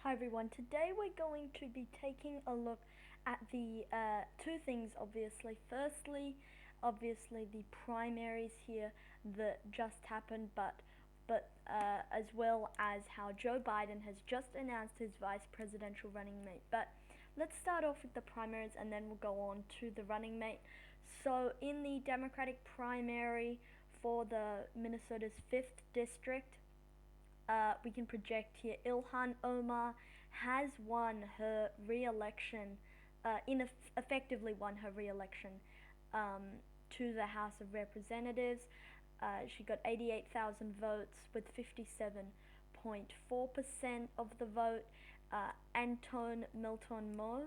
Hi everyone, today we're going to be taking a look at the two things obviously. Firstly, obviously the primaries here that just happened, but as well as how Joe Biden has just announced his vice presidential running mate. But let's start off with the primaries and then we'll go on to the running mate. So in the Democratic primary for the Minnesota's 5th district, we can project here Ilhan Omar has won her re-election, effectively won her re-election um, to the House of Representatives. She got 88,000 votes with 57.4% of the vote. Anton Milton Mo,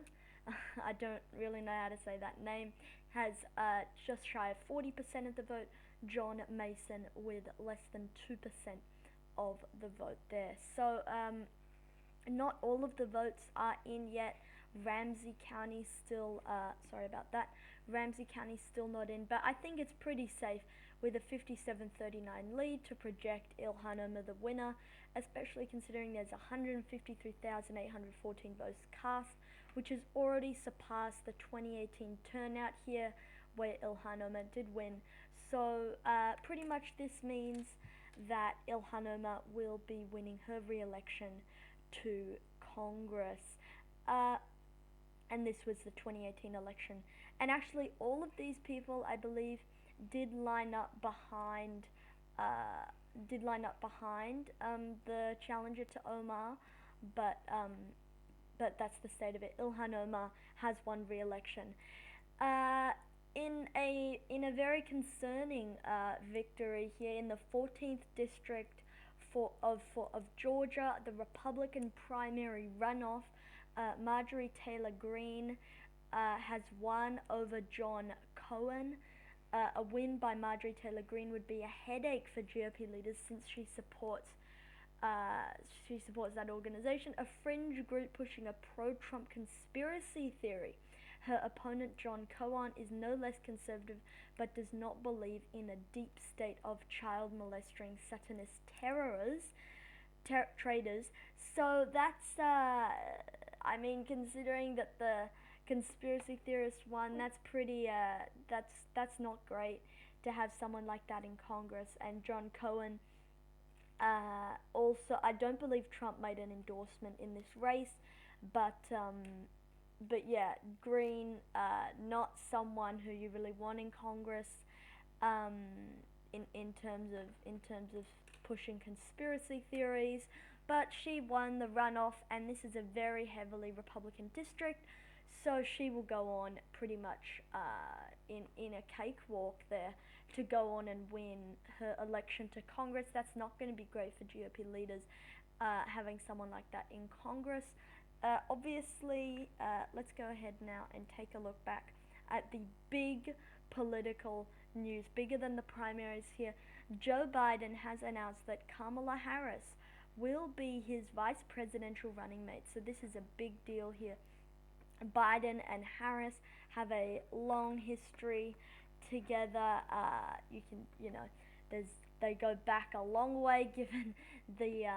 I don't really know how to say that name, has just shy of 40% of the vote. John Mason with less than 2% of the vote there. So not all of the votes are in yet. Ramsey County still, sorry about that, Ramsey County still not in, but I think it's pretty safe with a 57-39 lead to project Ilhan Omar the winner, especially considering there's 153,814 votes cast, which has already surpassed the 2018 turnout here where Ilhan Omar did win. So pretty much this means that Ilhan Omar will be winning her re-election to Congress. And this was the 2018 election. And actually, all of these people, I believe, did line up behind the challenger to Omar, but that's the state of it. Ilhan Omar has won re-election. In a very concerning victory here in the 14th district of Georgia, the Republican primary runoff, Marjorie Taylor Greene has won over John Cohen. A win by Marjorie Taylor Greene would be a headache for GOP leaders since she supports that organization, a fringe group pushing a pro-Trump conspiracy theory. Her opponent, John Cohen, is no less conservative but does not believe in a deep state of child molesting Satanist traders. So that's, I mean, considering that the conspiracy theorist won, that's pretty, that's not great to have someone like that in Congress. And John Cohen, also, I don't believe Trump made an endorsement in this race, but yeah, Greene, not someone who you really want in Congress, in terms of pushing conspiracy theories. But she won the runoff, and this is a very heavily Republican district, so she will go on pretty much in a cakewalk there to go on and win her election to Congress. That's not going to be great for GOP leaders, having someone like that in Congress. Obviously, let's go ahead now and take a look back at the big political news, bigger than the primaries here. Joe Biden has announced that Kamala Harris will be his vice presidential running mate. So this is a big deal here. Biden and Harris have a long history together. They go back a long way, given the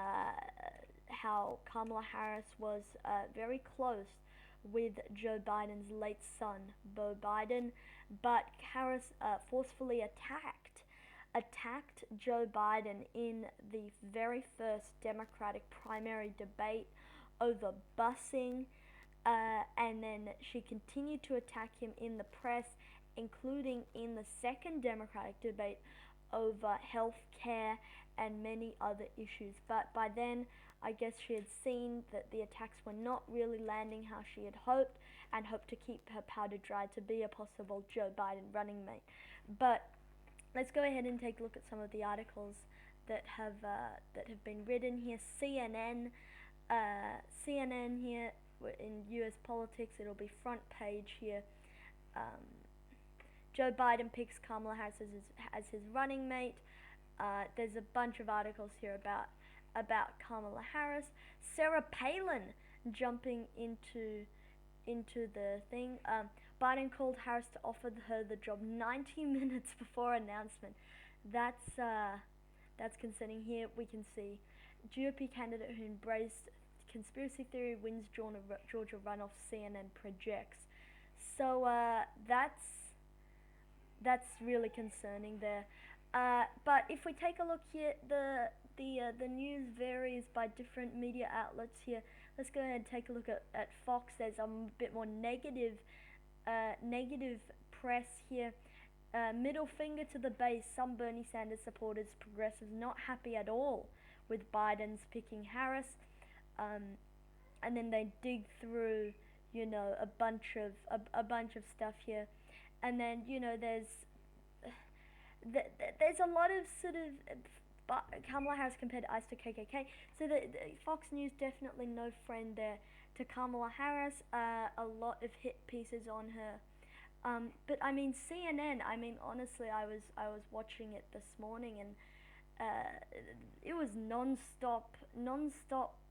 how Kamala Harris was very close with Joe Biden's late son, Beau Biden, but Harris forcefully attacked Joe Biden in the very first Democratic primary debate over busing, and then she continued to attack him in the press, including in the second Democratic debate over health care and many other issues. But by then, I guess she had seen that the attacks were not really landing how she had hoped, and hoped to keep her powder dry to be a possible Joe Biden running mate. But let's go ahead and take a look at some of the articles that have been written here. CNN here in U.S. politics. It'll be front page here. Joe Biden picks Kamala Harris as his running mate. There's a bunch of articles here about Kamala Harris. Sarah Palin jumping into the thing. Biden called Harris to offer her the job 90 minutes before announcement. That's concerning. Here we can see GOP candidate who embraced conspiracy theory wins Georgia runoff, CNN projects. So that's really concerning there. But if we take a look here, the news varies by different media outlets here. Let's go ahead and take a look at Fox. There's a bit more negative press here. Middle finger to the base. Some Bernie Sanders supporters, progressives, not happy at all with Biden's picking Harris. And then they dig through, a bunch of stuff here, and then there's a lot of sort of Kamala Harris compared to ICE to KKK. So the Fox News definitely no friend there to Kamala Harris. A lot of hit pieces on her. But I mean CNN. I mean honestly, I was watching it this morning, and it was non-stop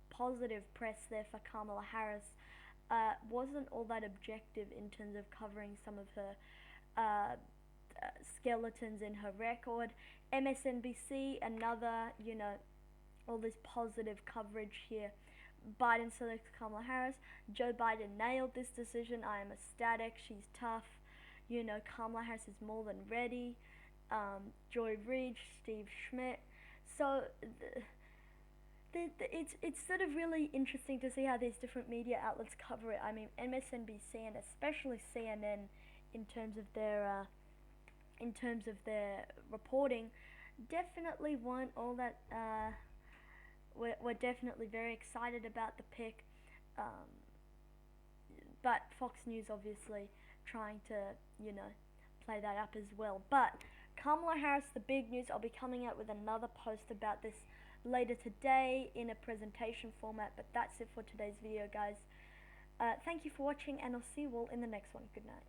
positive press there for Kamala Harris. Wasn't all that objective in terms of covering some of her skeletons in her record. MSNBC, another, all this positive coverage here. Biden selects Kamala Harris. Joe Biden nailed this decision. I am ecstatic. She's tough. Kamala Harris is more than ready. Joy Reid, Steve Schmidt. So it's sort of really interesting to see how these different media outlets cover it. I mean, MSNBC and especially CNN, in terms of their reporting, definitely weren't all that. We're definitely very excited about the pick, but Fox News obviously trying to play that up as well. But Kamala Harris, the big news. I'll be coming out with another post about this later today in a presentation format, but that's it for today's video, guys. Thank you for watching, and I'll see you all in the next one. Good night.